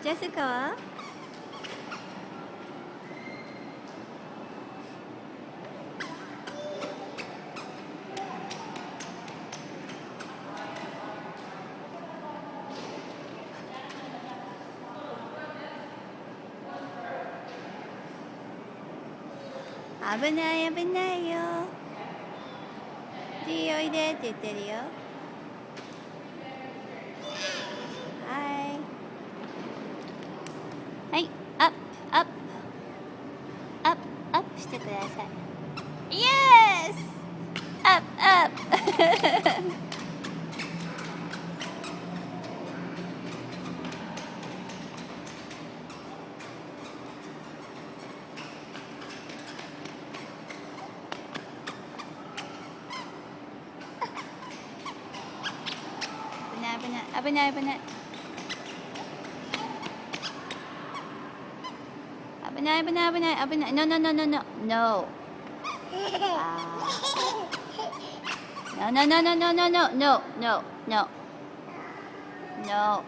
ジェシカは危ない危ないよ。G おいでって言ってるよ。はいはい、アップアップアップアップしてください。イエスアップアップ危ない危ない危ない危ない危ない危ない危ない No no no no no no No no no no no no no no no no no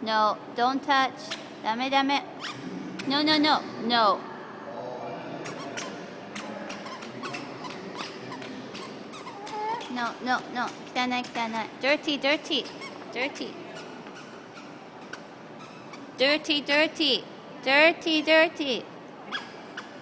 no don't touch ダメダメ No no no no No no no 汚い汚い Dirty dirty dirty dirty dirty dirty dirty